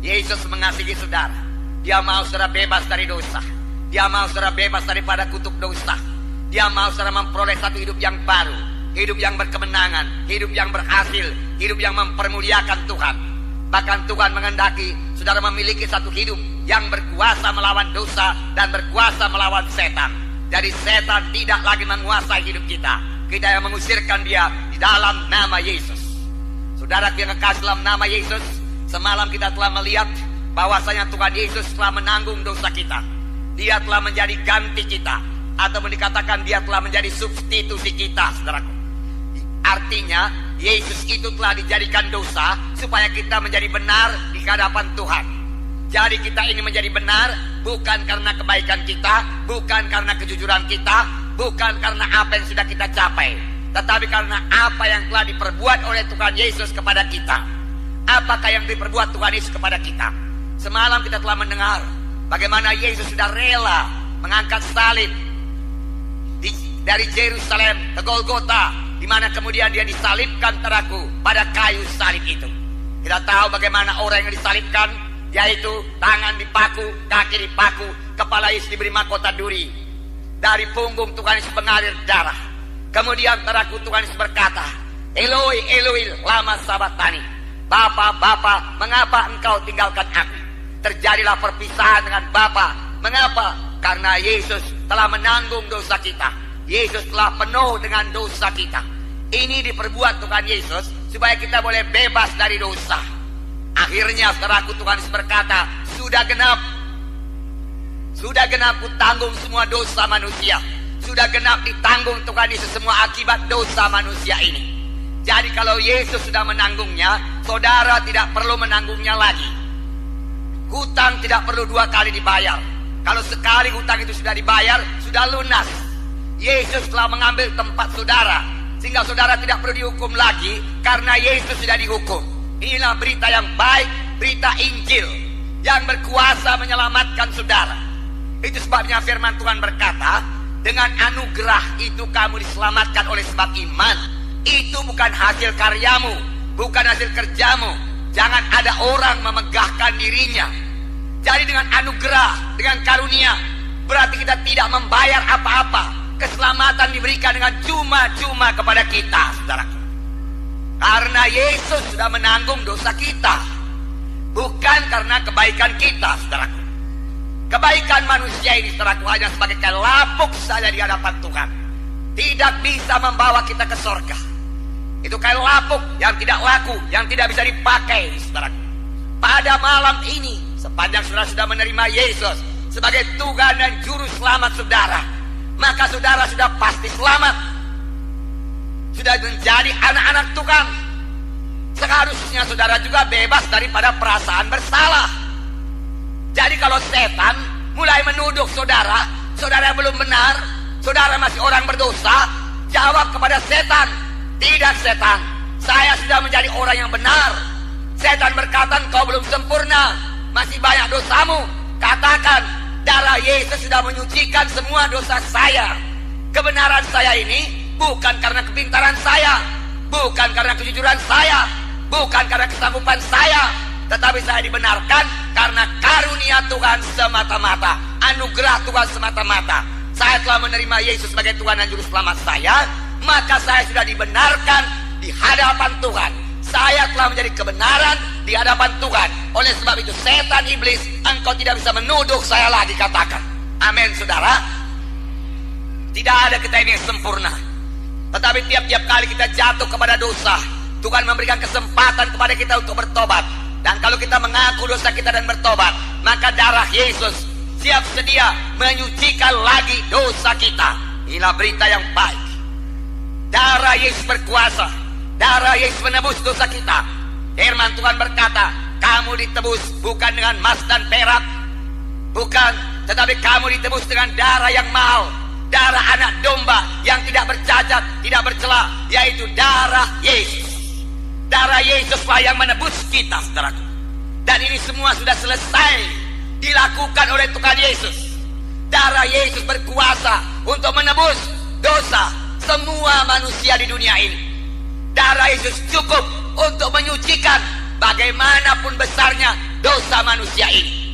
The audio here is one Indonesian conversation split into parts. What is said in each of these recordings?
Yesus mengasihi saudara. Dia mau saudara bebas dari dosa. Dia mau saudara bebas daripada kutuk dosa. Dia mau saudara memperoleh satu hidup yang baru, hidup yang berkemenangan, hidup yang berhasil, hidup yang mempermuliakan Tuhan. Bahkan Tuhan menghendaki saudara memiliki satu hidup yang berkuasa melawan dosa dan berkuasa melawan setan. Jadi setan tidak lagi menguasai hidup kita. Kita yang mengusirkan dia di dalam nama Yesus. Saudara yang kekasih dalam nama Yesus, semalam kita telah melihat bahwasanya Tuhan Yesus telah menanggung dosa kita. Dia telah menjadi ganti kita, atau dikatakan dia telah menjadi substitusi kita, saudaraku. Artinya Yesus itu telah dijadikan dosa supaya kita menjadi benar di hadapan Tuhan. Jadi kita ini menjadi benar bukan karena kebaikan kita, bukan karena kejujuran kita, bukan karena apa yang sudah kita capai, tetapi karena apa yang telah diperbuat oleh Tuhan Yesus kepada kita. Apakah yang diperbuat Tuhan Yesus kepada kita? Semalam kita telah mendengar bagaimana Yesus sudah rela mengangkat salib dari Yerusalem ke Golgota, di mana kemudian dia disalibkan teraku pada kayu salib itu. Kita tahu bagaimana orang yang disalibkan, yaitu tangan dipaku, kaki dipaku, kepala Yesus diberi mahkota duri. Dari punggung Tuhan Yesus mengalir darah. Kemudian teraku Tuhan Yesus berkata, Eloi, Eloi, lama sabachthani. Bapa, Bapa, mengapa engkau tinggalkan aku? Terjadilah perpisahan dengan Bapa. Mengapa? Karena Yesus telah menanggung dosa kita. Yesus telah penuh dengan dosa kita. Ini diperbuat Tuhan Yesus supaya kita boleh bebas dari dosa. Akhirnya saudaraku, Tuhan Yesus berkata, sudah genap. Sudah genap ku tanggung semua dosa manusia. Sudah genap ditanggung Tuhan Yesus semua akibat dosa manusia ini. Jadi kalau Yesus sudah menanggungnya, saudara tidak perlu menanggungnya lagi. Hutang tidak perlu 2 kali dibayar. Kalau sekali hutang itu sudah dibayar, sudah lunas. Yesus telah mengambil tempat saudara, sehingga saudara tidak perlu dihukum lagi, karena Yesus sudah dihukum. Inilah berita yang baik, berita Injil yang berkuasa menyelamatkan saudara. Itu sebabnya firman Tuhan berkata, dengan anugerah itu kamu diselamatkan oleh sebab iman. Itu bukan hasil karyamu, bukan hasil kerjamu. Jangan ada orang memegahkan dirinya. Jadi dengan anugerah, dengan karunia, berarti kita tidak membayar apa-apa. Keselamatan diberikan dengan cuma-cuma kepada kita, saudaraku. Karena Yesus sudah menanggung dosa kita, bukan karena kebaikan kita, saudaraku. Kebaikan manusia ini, saudaraku, hanya sebagai kain lapuk saja di hadapan Tuhan. Tidak bisa membawa kita ke surga. Itu kain lapuk yang tidak laku, yang tidak bisa dipakai, saudaraku. Pada malam ini, sepanjang saudara sudah menerima Yesus sebagai Tuhan dan Juru Selamat saudara, maka saudara sudah pasti selamat. Sudah menjadi anak-anak Tuhan. Seharusnya saudara juga bebas daripada perasaan bersalah. Jadi kalau setan mulai menuduh saudara, saudara belum benar, saudara masih orang berdosa, jawab kepada setan, tidak setan, saya sudah menjadi orang yang benar. Setan berkata, kau belum sempurna, masih banyak dosamu. Katakan, darah Yesus sudah menyucikan semua dosa saya. Kebenaran saya ini bukan karena kepintaran saya, bukan karena kejujuran saya, bukan karena kesanggupan saya, tetapi saya dibenarkan karena karunia Tuhan semata-mata, anugerah Tuhan semata-mata. Saya telah menerima Yesus sebagai Tuhan dan Juru Selamat saya, maka saya sudah dibenarkan di hadapan Tuhan. Saya telah menjadi kebenaran di hadapan Tuhan. Oleh sebab itu setan iblis, engkau tidak bisa menuduh saya lagi, katakan. Amin, saudara. Tidak ada kita ini yang sempurna, tetapi tiap-tiap kali kita jatuh kepada dosa, Tuhan memberikan kesempatan kepada kita untuk bertobat. Dan kalau kita mengaku dosa kita dan bertobat, maka darah Yesus siap sedia menyucikan lagi dosa kita. Inilah berita yang baik. Darah Yesus berkuasa. Darah Yesus menebus dosa kita. Firman Tuhan berkata, kamu ditebus bukan dengan emas dan perak, bukan, tetapi kamu ditebus dengan darah yang mahal, darah anak domba yang tidak bercacat, tidak bercela, yaitu darah Yesus. Darah Yesuslah yang menebus kita, saudaraku. Dan ini semua sudah selesai dilakukan oleh Tuhan Yesus. Darah Yesus berkuasa untuk menebus dosa semua manusia di dunia ini. Darah Yesus cukup untuk menyucikan bagaimanapun besarnya dosa manusia ini.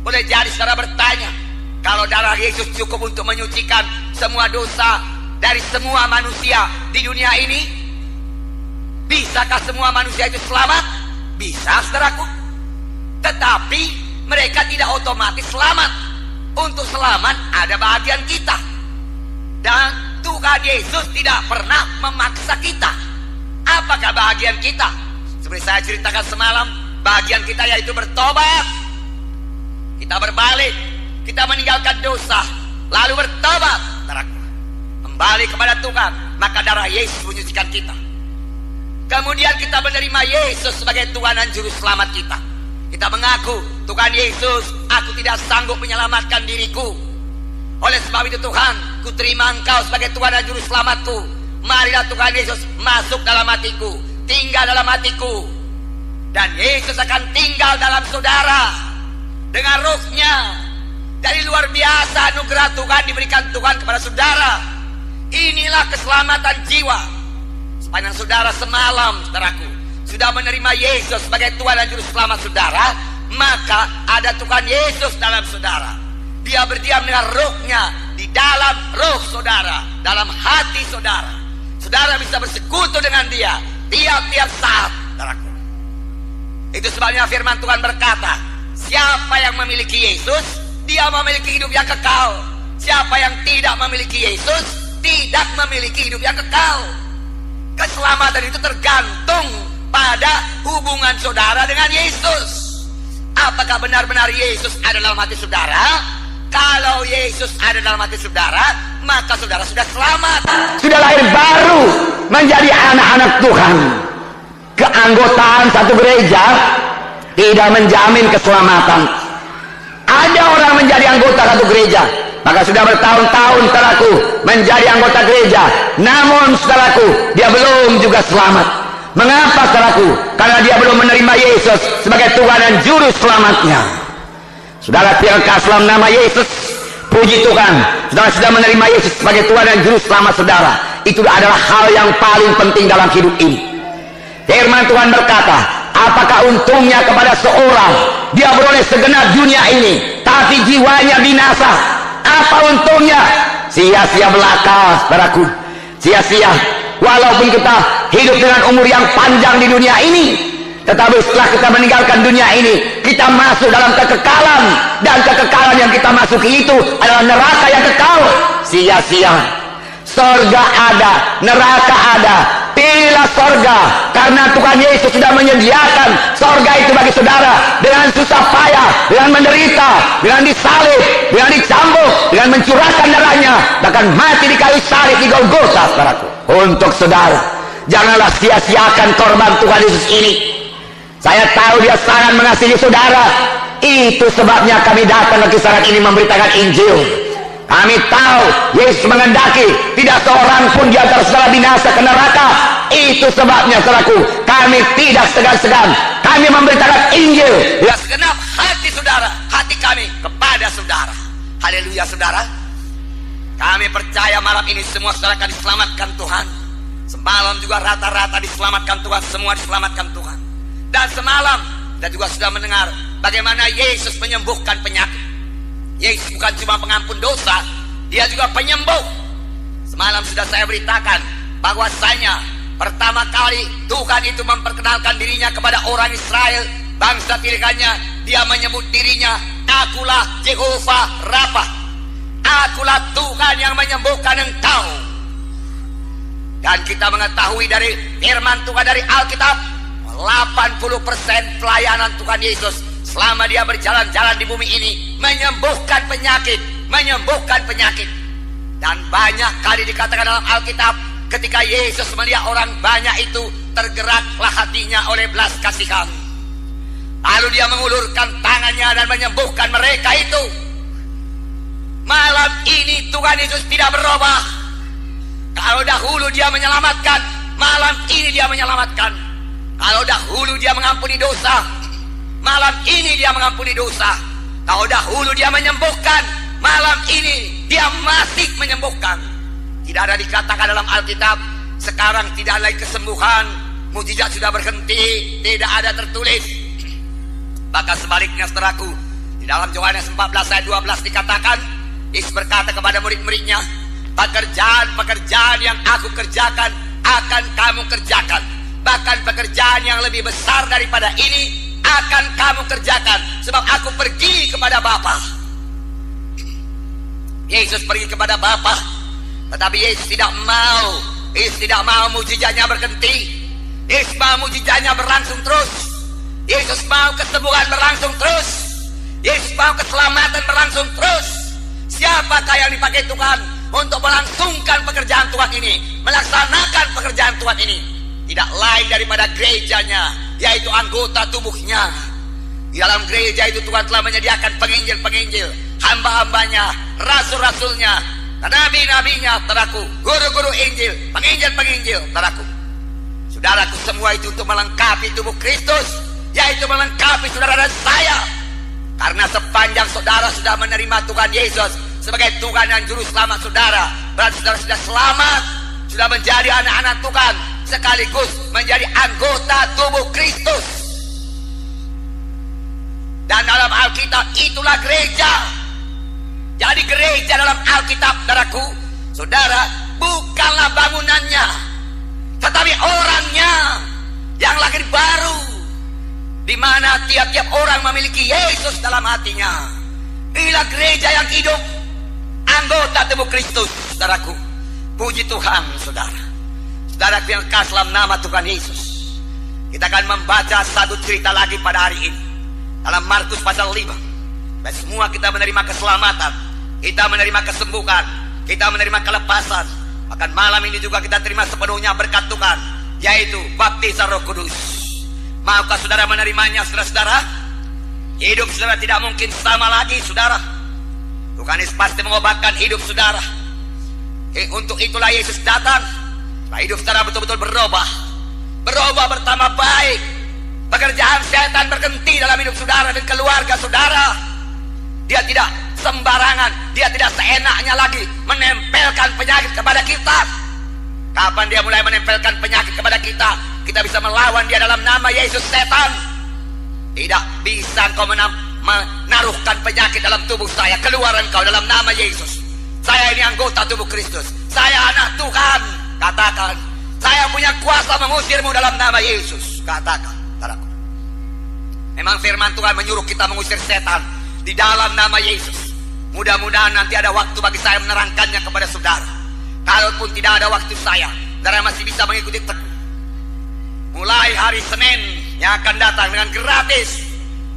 Boleh jadi saudara bertanya, kalau darah Yesus cukup untuk menyucikan semua dosa dari semua manusia di dunia ini, bisakah semua manusia itu selamat? Bisa, saudaraku. Tetapi mereka tidak otomatis selamat. Untuk selamat ada bagian kita. Dan Tuhan Yesus tidak pernah memaksa kita. Apakah bagian kita? Seperti saya ceritakan semalam, bagian kita yaitu bertobat. Kita berbalik, kita meninggalkan dosa, lalu bertobat, saudaraku, kembali kepada Tuhan, maka darah Yesus menyucikan kita. Kemudian kita menerima Yesus sebagai Tuhan dan Juru Selamat kita. Kita mengaku, Tuhan Yesus, aku tidak sanggup menyelamatkan diriku. Oleh sebab itu Tuhan, ku terima Engkau sebagai Tuhan dan Juru Selamatku. Marilah Tuhan Yesus masuk dalam hatiku, tinggal dalam hatiku. Dan Yesus akan tinggal dalam saudara dengan rohnya. Dari luar biasa anugerah Tuhan diberikan Tuhan kepada saudara. Inilah keselamatan jiwa. Sepanjang saudara semalam, saudaraku, sudah menerima Yesus sebagai Tuhan dan Juru Selamat saudara, maka ada Tuhan Yesus dalam saudara. Dia berdiam dengan rohnya di dalam roh saudara, dalam hati saudara. Saudara bisa bersekutu dengan dia tiap-tiap saat, saudaraku. Itu sebabnya firman Tuhan berkata, siapa yang memiliki Yesus, dia memiliki hidup yang kekal. Siapa yang tidak memiliki Yesus, tidak memiliki hidup yang kekal. Keselamatan itu tergantung pada hubungan saudara dengan Yesus. Apakah benar-benar Yesus ada dalam hati saudara? Kalau Yesus ada dalam hati saudara, maka saudara sudah selamat, sudah lahir baru menjadi anak-anak Tuhan. Keanggotaan satu gereja tidak menjamin keselamatan. Ada orang menjadi anggota satu gereja, maka sudah bertahun-tahun saudaraku menjadi anggota gereja, namun saudaraku dia belum juga selamat. Mengapa saudaraku? Karena dia belum menerima Yesus sebagai Tuhan dan Juru Selamatnya. Saudara tinggalkan dalam nama Yesus, puji Tuhan, saudara sudah menerima Yesus sebagai Tuhan dan Juru Selamat saudara. Itu adalah hal yang paling penting dalam hidup ini. Firman Tuhan berkata, apakah untungnya kepada seorang dia beroleh segenap dunia ini, tapi jiwanya binasa? Apa untungnya? Sia-sia belaka, saudaraku. Sia-sia. Walaupun kita hidup dengan umur yang panjang di dunia ini, tetapi setelah kita meninggalkan dunia ini, kita masuk dalam kekekalan. Dan kekekalan yang kita masuki itu adalah neraka yang kekal. Sia-sia. Sorga ada, neraka ada. Pilihlah sorga, karena Tuhan Yesus sudah menyediakan sorga itu bagi saudara. Dengan susah payah, dengan menderita, dengan disalib, dengan dicambuk, dengan mencurahkan darahnya, bahkan mati di kayu salib di Golgota, saudaraku. Untuk saudara, janganlah sia-siakan korban Tuhan Yesus ini. Saya tahu dia sangat mengasihi saudara. Itu sebabnya kami datang ke kisaran ini memberitakan Injil. Kami tahu Yesus mengendaki tidak seorang pun di antara saudara binasa ke neraka. Itu sebabnya saudaraku, kami tidak segan-segan. Kami memberitakan Injil dengan segenap hati saudara, hati kami kepada saudara. Haleluya saudara. Kami percaya malam ini semua saudara akan diselamatkan Tuhan. Semalam juga rata-rata diselamatkan Tuhan, semua diselamatkan Tuhan. Dan semalam kita juga sudah mendengar bagaimana Yesus menyembuhkan penyakit. Yesus bukan cuma pengampun dosa, dia juga penyembuh. Semalam sudah saya beritakan bahwasanya pertama kali Tuhan itu memperkenalkan dirinya kepada orang Israel, bangsa pilihannya. Dia menyebut dirinya, akulah Jehovah Rafa, akulah Tuhan yang menyembuhkan engkau. Dan kita mengetahui dari firman Tuhan dari Alkitab, 80% pelayanan Tuhan Yesus selama dia berjalan-jalan di bumi ini menyembuhkan penyakit, menyembuhkan penyakit. Dan banyak kali dikatakan dalam Alkitab, ketika Yesus melihat orang banyak itu, tergeraklah hatinya oleh belas kasihan. Lalu dia mengulurkan tangannya dan menyembuhkan mereka itu. Malam ini Tuhan Yesus tidak berubah. Kalau dahulu dia menyelamatkan, malam ini dia menyelamatkan. Kalau dahulu dia mengampuni dosa, malam ini dia mengampuni dosa. Kalau dahulu dia menyembuhkan, malam ini dia masih menyembuhkan. Tidak ada dikatakan dalam Alkitab, sekarang tidak lagi kesembuhan, mujizat sudah berhenti, tidak ada tertulis. Bahkan sebaliknya saudaraku, di dalam Yohanes 14 ayat 12 dikatakan, Yesus berkata kepada murid-muridnya, pekerjaan-pekerjaan yang aku kerjakan akan kamu kerjakan. Bahkan pekerjaan yang lebih besar daripada ini akan kamu kerjakan, sebab aku pergi kepada Bapa. Yesus pergi kepada Bapa, tetapi Yesus tidak mau. Yesus tidak mau mujizatnya berhenti. Yesus mau mujizatnya berlangsung terus. Yesus mau kesembuhan berlangsung terus. Yesus mau keselamatan berlangsung terus. Siapakah yang dipakai Tuhan untuk melangsungkan pekerjaan Tuhan ini, melaksanakan pekerjaan Tuhan ini? Tidak lain daripada gerejanya, yaitu anggota tubuhnya. Di dalam gereja itu Tuhan telah menyediakan penginjil-penginjil, hamba-hambanya, rasul-rasulnya, nabi-nabinya, saudaraku, guru-guru Injil, penginjil-penginjil, saudaraku. Saudaraku, semua itu untuk melengkapi tubuh Kristus, yaitu melengkapi saudara dan saya. Karena sepanjang saudara sudah menerima Tuhan Yesus sebagai Tuhan dan Juru Selamat saudara, berarti saudara sudah selamat, sudah menjadi anak-anak Tuhan, sekaligus menjadi anggota tubuh Kristus. Dan dalam Alkitab itulah gereja. Jadi gereja dalam Alkitab, saudaraku, saudara, bukanlah bangunannya, tetapi orangnya yang lahir baru, di mana tiap-tiap orang memiliki Yesus dalam hatinya. Inilah gereja yang hidup, anggota tubuh Kristus, saudaraku. Puji Tuhan, saudara. Saudaraku yang kasih dalam nama Tuhan Yesus, kita akan membaca satu cerita lagi pada hari ini dalam Markus pasal 5. Dan semua kita menerima keselamatan, kita menerima kesembuhan, kita menerima kelepasan. Bahkan malam ini juga kita terima sepenuhnya berkat Tuhan, yaitu baptisan Roh Kudus. Maukah saudara menerimanya, saudara-saudara? Hidup saudara tidak mungkin sama lagi, saudara. Tuhan Yesus pasti mengobatkan hidup saudara. Untuk itulah Yesus datang, supaya hidup saudara betul-betul berubah bertambah baik. Pekerjaan setan berhenti dalam hidup saudara dan keluarga saudara. Dia tidak sembarangan, dia tidak seenaknya lagi menempelkan penyakit kepada kita. Kapan dia mulai menempelkan penyakit kepada kita, kita bisa melawan dia dalam nama Yesus. Setan tidak bisa engkau menaruhkan penyakit dalam tubuh saya. Keluar engkau dalam nama Yesus. Saya ini anggota tubuh Kristus, saya anak Tuhan. Katakan, saya punya kuasa mengusirmu dalam nama Yesus. Katakan, saudaraku. Memang firman Tuhan menyuruh kita mengusir setan di dalam nama Yesus. Mudah-mudahan nanti ada waktu bagi saya menerangkannya kepada saudara. Kalaupun tidak ada waktu saya, saudara masih bisa mengikuti teguh. Mulai hari Senin yang akan datang dengan gratis,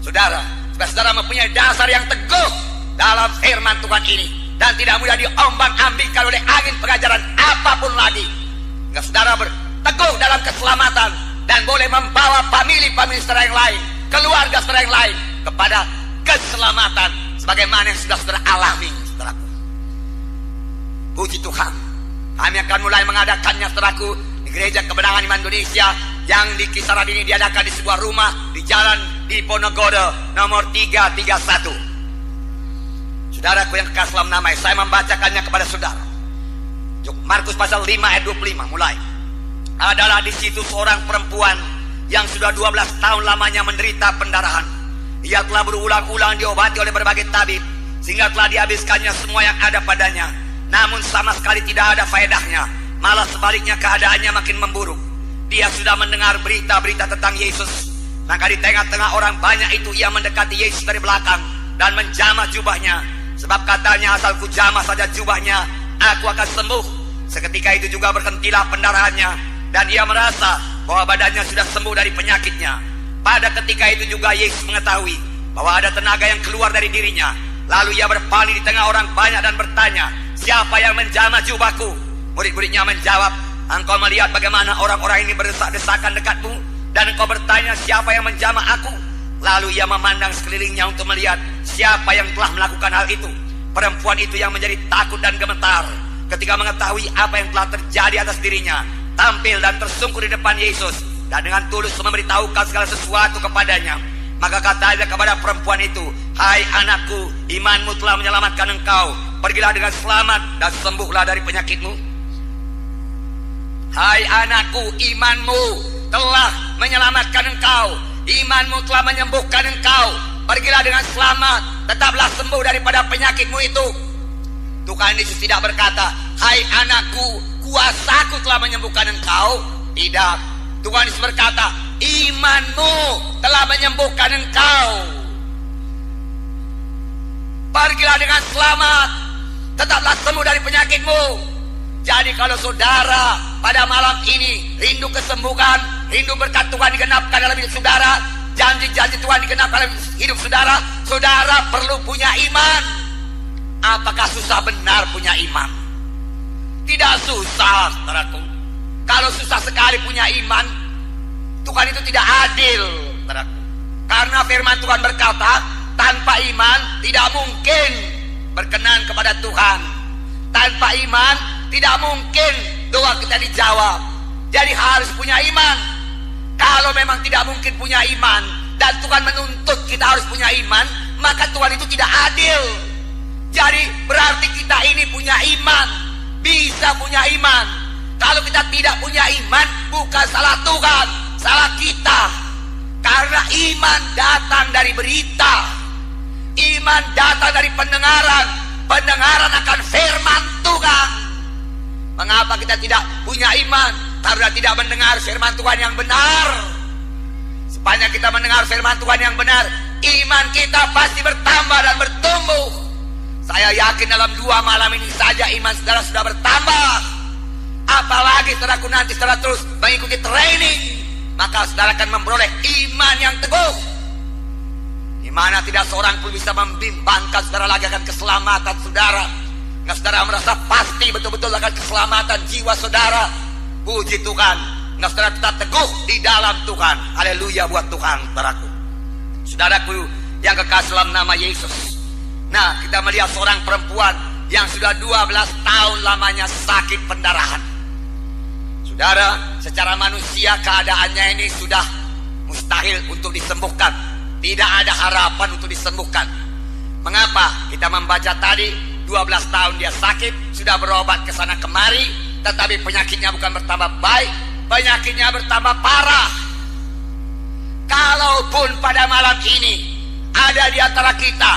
saudara, supaya saudara mempunyai dasar yang teguh dalam firman Tuhan ini, dan tidak mudah diombang-ambingkan oleh angin pengajaran apapun lagi. Hingga saudara berteguh dalam keselamatan dan boleh membawa famili-famili saudara yang lain, keluarga saudara yang lain kepada keselamatan sebagaimana yang sudah saudara alami, saudaraku. Puji Tuhan. Kami akan mulai mengadakannya, saudaraku, di Gereja Kemenangan Iman Indonesia yang di kisaran ini diadakan di sebuah rumah di jalan Diponegoro nomor 331. Saudaraku yang kekasih dalam nama, saya membacakannya kepada saudara. Markus pasal 5 ayat 25 mulai. Adalah di situ seorang perempuan yang sudah 12 tahun lamanya menderita pendarahan. Ia telah berulang-ulang diobati oleh berbagai tabib, sehingga telah dihabiskannya semua yang ada padanya. Namun sama sekali tidak ada faedahnya. Malah sebaliknya keadaannya makin memburuk. Dia sudah mendengar berita-berita tentang Yesus. Maka di tengah-tengah orang banyak itu ia mendekati Yesus dari belakang dan menjamah jubahnya. Sebab katanya, asal ku jamah saja jubahnya, aku akan sembuh. Seketika itu juga berhentilah pendarahannya, dan ia merasa bahwa badannya sudah sembuh dari penyakitnya. Pada ketika itu juga Yesus mengetahui bahwa ada tenaga yang keluar dari dirinya. Lalu ia berpaling di tengah orang banyak dan bertanya, siapa yang menjamah jubahku? Murid-muridnya menjawab, engkau melihat bagaimana orang-orang ini berdesak-desakan dekatmu, dan engkau bertanya, siapa yang menjamah aku? Lalu ia memandang sekelilingnya untuk melihat siapa yang telah melakukan hal itu. Perempuan itu yang menjadi takut dan gemetar ketika mengetahui apa yang telah terjadi atas dirinya, tampil dan tersungkur di depan Yesus, dan dengan tulus memberitahukan segala sesuatu kepadanya. Maka katanya kepada perempuan itu, hai anakku, imanmu telah menyelamatkan engkau. Pergilah dengan selamat dan sembuhlah dari penyakitmu. Hai anakku, imanmu telah menyelamatkan engkau. Imanmu telah menyembuhkan engkau. Pergilah dengan selamat, tetaplah sembuh daripada penyakitmu itu. Tuhan Yesus tidak berkata, hai anakku, kuasaku telah menyembuhkan engkau. Tidak. Tuhan Yesus berkata, imanmu telah menyembuhkan engkau. Pergilah dengan selamat, tetaplah sembuh dari penyakitmu. Jadi kalau saudara pada malam ini rindu kesembuhan, rindu berkat Tuhan digenapkan dalam hidup saudara, janji-janji Tuhan digenapkan dalam hidup saudara, saudara perlu punya iman. Apakah susah benar punya iman? Tidak susah, saudaraku. Kalau susah sekali punya iman, Tuhan itu tidak adil, saudaraku. Karena firman Tuhan berkata, tanpa iman tidak mungkin berkenan kepada Tuhan. Tanpa iman tidak mungkin doa kita dijawab. Jadi harus punya iman. Kalau memang tidak mungkin punya iman dan Tuhan menuntut kita harus punya iman, maka Tuhan itu tidak adil. Jadi berarti kita ini punya iman, bisa punya iman. Kalau kita tidak punya iman, bukan salah Tuhan, salah kita. Karena iman datang dari berita, iman datang dari pendengaran, pendengaran akan firman Tuhan. Mengapa kita tidak punya iman? Karena tidak mendengar firman Tuhan yang benar. Sepanjang kita mendengar firman Tuhan yang benar, iman kita pasti bertambah dan bertumbuh. Saya yakin dalam 2 malam ini saja iman saudara sudah bertambah. Apalagi saudaraku nanti saudara terus mengikuti training, maka saudara akan memperoleh iman yang teguh, di mana tidak seorang pun bisa membimbangkan saudara lagi akan keselamatan saudara. Nah, saudara merasa pasti betul-betul akan keselamatan jiwa saudara. Puji Tuhan. Nah, saudara tetap teguh di dalam Tuhan. Haleluya buat Tuhan, saudaraku. Saudaraku yang kekasih dalam nama Yesus. Nah, kita melihat seorang perempuan yang sudah 12 tahun lamanya sakit pendarahan. Saudara, secara manusia keadaannya ini sudah mustahil untuk disembuhkan. Tidak ada harapan untuk disembuhkan. Mengapa? Kita membaca tadi 12 tahun dia sakit, sudah berobat ke sana kemari, tetapi penyakitnya bukan bertambah baik, penyakitnya bertambah parah. Kalaupun pada malam ini ada di antara kita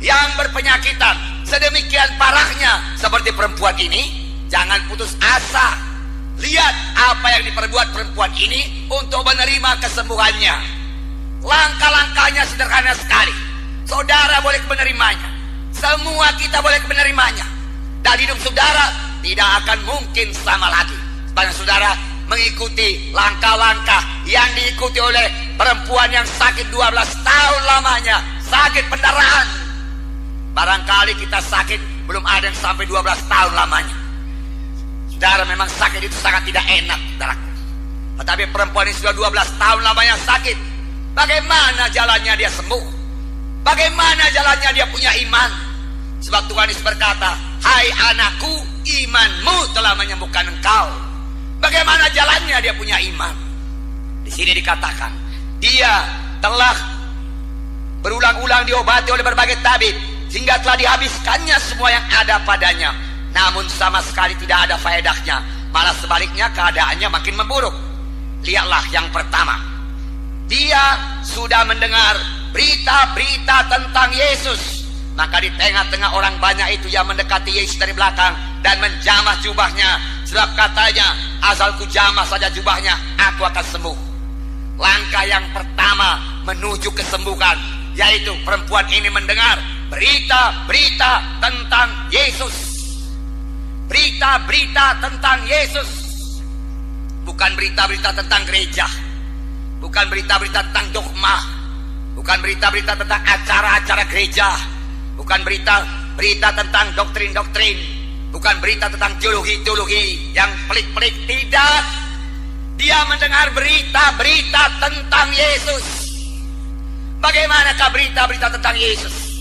yang berpenyakitan sedemikian parahnya seperti perempuan ini, jangan putus asa. Lihat apa yang diperbuat perempuan ini untuk menerima kesembuhannya. Langkah-langkahnya sederhana sekali. Saudara boleh menerimanya. Semua kita boleh menerimanya. Dan hidup saudara tidak akan mungkin sama lagi sepanjang saudara mengikuti langkah-langkah yang diikuti oleh perempuan yang sakit 12 tahun lamanya, sakit pendarahan. Barangkali kita sakit belum ada yang sampai 12 tahun lamanya. Saudara, memang sakit itu sangat tidak enak, saudaraku. Tetapi perempuan ini sudah 12 tahun lamanya sakit. Bagaimana jalannya dia sembuh? Bagaimana jalannya dia punya iman? Sebab Tuhan Yesus berkata, hai anakku, imanmu telah menyembuhkan engkau. Bagaimana jalannya dia punya iman? Di sini dikatakan, dia telah berulang-ulang diobati oleh berbagai tabib, sehingga telah dihabiskannya semua yang ada padanya. Namun sama sekali tidak ada faedahnya. Malah sebaliknya keadaannya makin memburuk. Lihatlah yang pertama. Dia sudah mendengar berita-berita tentang Yesus. Maka di tengah-tengah orang banyak itu yang mendekati Yesus dari belakang dan menjamah jubahnya. Sebab katanya, asal ku jamah saja jubahnya, aku akan sembuh. Langkah yang pertama menuju kesembuhan, yaitu perempuan ini mendengar berita-berita tentang Yesus. Berita-berita tentang Yesus. Bukan berita-berita tentang gereja, bukan berita-berita tentang dogma, bukan berita-berita tentang acara-acara gereja, bukan berita tentang doktrin-doktrin, bukan berita tentang teologi-teologi yang pelik-pelik. Tidak. Dia mendengar berita-berita tentang Yesus. Bagaimanakah berita-berita tentang Yesus?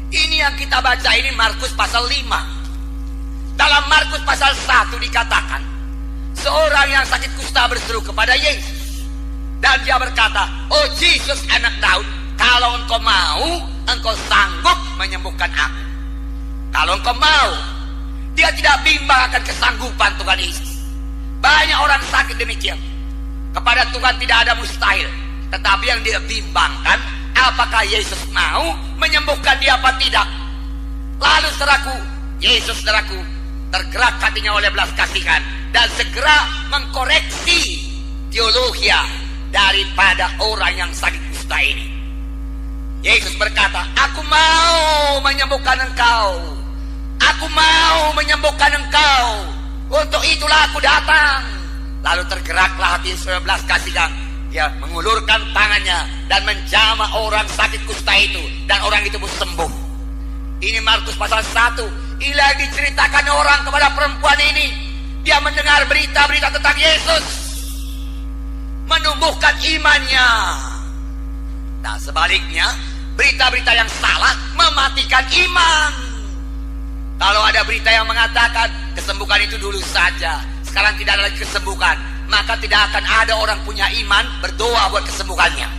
Ini yang kita baca ini Markus pasal 5. Dalam Markus pasal 1 dikatakan, seorang yang sakit kusta berseru kepada Yesus. Dan dia berkata, oh Yesus anak Daud, kalau engkau mau, engkau sanggup menyembuhkan aku. Kalau engkau mau. Dia tidak bimbang akan kesanggupan Tuhan Yesus. Banyak orang sakit demikian. Kepada Tuhan tidak ada mustahil. Tetapi yang dia bimbangkan, apakah Yesus mau menyembuhkan dia apa tidak. Lalu saudaraku, Yesus saudaraku tergerak hatinya oleh belas kasihan dan segera mengkoreksi teologi daripada orang yang sakit kusta ini. Yesus berkata, aku mau menyembuhkan engkau. Aku mau menyembuhkan engkau. Untuk itulah aku datang. Lalu tergeraklah hati belas kasihan. Dia mengulurkan tangannya dan menjamah orang sakit kusta itu, dan orang itu pun sembuh. Ini Markus pasal 1. Ini lagi diceritakan orang kepada perempuan ini. Dia mendengar berita-berita tentang Yesus, menumbuhkan imannya. Nah, sebaliknya berita-berita yang salah mematikan iman. Kalau ada berita yang mengatakan kesembuhan itu dulu saja, sekarang tidak ada lagi kesembuhan, maka tidak akan ada orang punya iman berdoa buat kesembuhannya.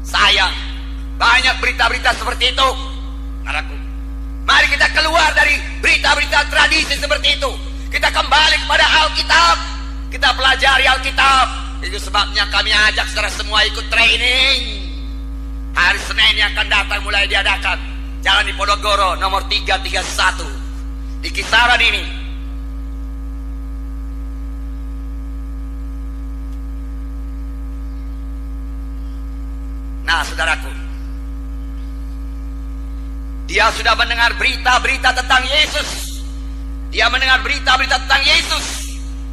Sayang, banyak berita-berita seperti itu. Saudaraku, mari kita keluar dari berita-berita tradisi seperti itu. Kita kembali kepada Alkitab. Kita pelajari Alkitab. Itu sebabnya kami ajak saudara semua ikut training. Hari Senin yang akan datang mulai diadakan. Jalan di Ponorogo nomor 331 di kisaran ini. Nah, saudaraku, dia sudah mendengar berita-berita tentang Yesus. Dia mendengar berita-berita tentang Yesus.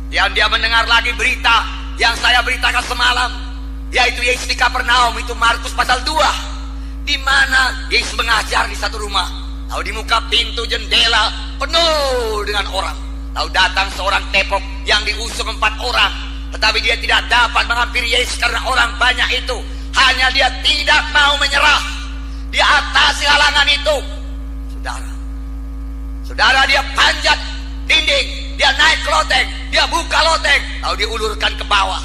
Dan dia mendengar lagi berita yang saya beritakan semalam, yaitu Yesus di Kapernaum. Itu Markus pasal 2, di mana Yesus mengajar di satu rumah. Lalu di muka pintu jendela penuh dengan orang. Lalu datang seorang tepok yang diusung 4 orang. Tetapi dia tidak dapat menghampiri Yesus karena orang banyak itu. Hanya dia tidak mau menyerah. Dia atasi halangan itu. Saudara, dia panjat dinding, dia naik ke loteng, dia buka loteng, lalu diulurkan ke bawah.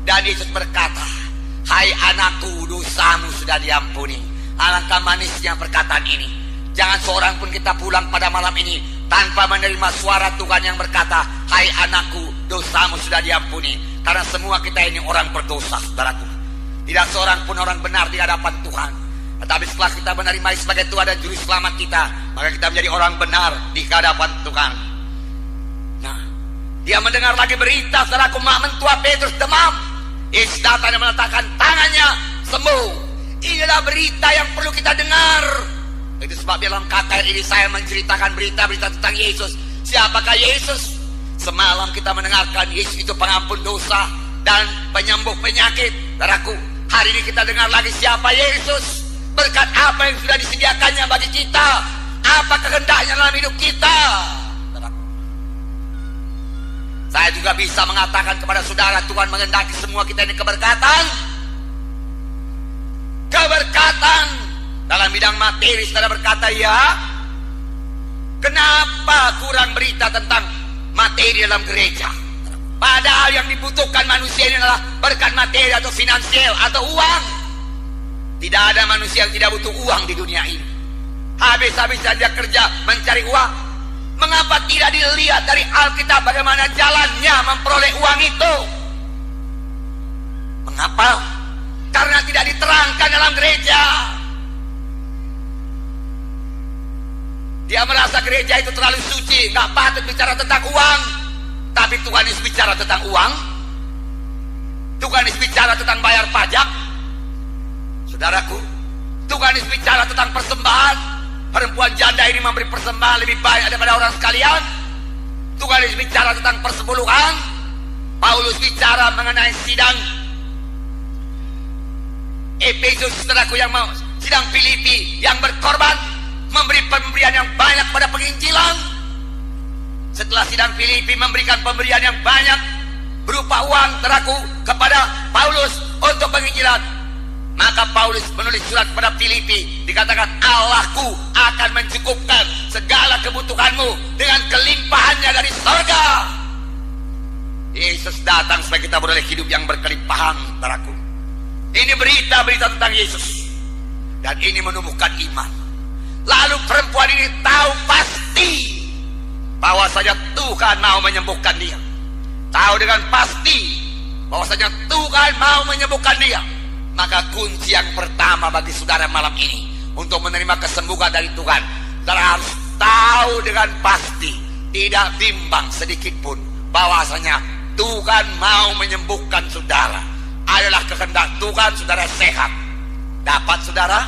Dan Yesus berkata, hai anakku, dosamu sudah diampuni. Alangkah manisnya perkataan ini. Jangan seorang pun kita pulang pada malam ini tanpa menerima suara Tuhan yang berkata, hai anakku, dosamu sudah diampuni. Karena semua kita ini orang berdosa, saudaraku. Tidak seorang pun orang benar di hadapan Tuhan. Tetapi setelah kita menerima sebagai Tuhan dan Juru Selamat kita, maka kita menjadi orang benar di hadapan Tuhan. Nah, dia mendengar lagi berita, saudaraku, mentua Petrus demam. Yesus datang dan meletakkan tangannya, sembuh. Inilah berita yang perlu kita dengar. Itu sebab dalam KKR ini saya menceritakan berita-berita tentang Yesus. Siapakah Yesus? Semalam kita mendengarkan Yesus itu pengampun dosa dan penyembuh penyakit. Saudaraku, hari ini kita dengar lagi siapa Yesus. Berkat apa yang sudah disediakannya bagi kita. Apa kehendaknya dalam hidup kita. Saudaraku, saya juga bisa mengatakan kepada saudara, Tuhan menghendaki semua kita ini keberkatan. Keberkatan dalam bidang materi. Saudara berkata, ya, kenapa kurang berita tentang materi dalam gereja? Padahal yang dibutuhkan manusia ini adalah berkat materi atau finansial atau uang. Tidak ada manusia yang tidak butuh uang di dunia ini. Habis-habisan dia kerja mencari uang. Mengapa tidak dilihat dari Alkitab bagaimana jalannya memperoleh uang itu? Mengapa? Karena tidak diterangkan dalam gereja. Dia merasa gereja itu terlalu suci, nggak patut bicara tentang uang. Tapi Tuhan Yesus bicara tentang uang. Tuhan Yesus bicara tentang bayar pajak. Saudaraku, Tuhan Yesus bicara tentang persembahan. Perempuan janda ini memberi persembahan lebih banyak daripada orang sekalian. Tuhan Yesus bicara tentang persepuluhan. Paulus bicara mengenai sidang Efesus, saudaraku, yang mau sidang Filipi yang berkorban, memberi pemberian yang banyak pada penginjilan. Setelah sidang Filipi memberikan pemberian yang banyak berupa uang, saudaraku, kepada Paulus untuk penginjilan, maka Paulus menulis surat kepada Filipi, dikatakan Allahku akan mencukupkan segala kebutuhanmu dengan kelimpahannya dari surga. Yesus datang supaya kita beroleh hidup yang berkelimpahan, saudaraku. Ini berita-berita tentang Yesus, dan ini menumbuhkan iman. Lalu perempuan ini tahu pasti bahwa saja Tuhan mau menyembuhkan dia. Tahu dengan pasti bahwasanya Tuhan mau menyembuhkan dia, maka kunci yang pertama bagi saudara malam ini untuk menerima kesembuhan dari Tuhan, saudara harus tahu dengan pasti, tidak bimbang sedikit pun, bahwasanya Tuhan mau menyembuhkan saudara. Adalah kehendak Tuhan saudara sehat. Dapat saudara?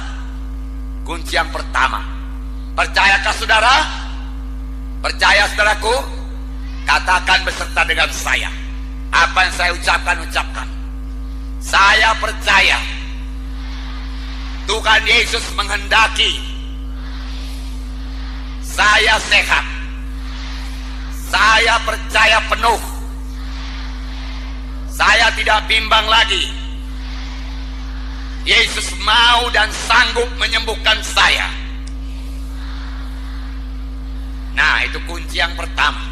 Kunci yang pertama. Percayakah saudara? Percaya saudaraku? Katakan beserta dengan saya. Apa yang saya ucapkan. Saya percaya Tuhan Yesus menghendaki saya sehat. Saya percaya penuh. Saya tidak bimbang lagi. Yesus mau dan sanggup menyembuhkan saya. Nah, itu kunci yang pertama.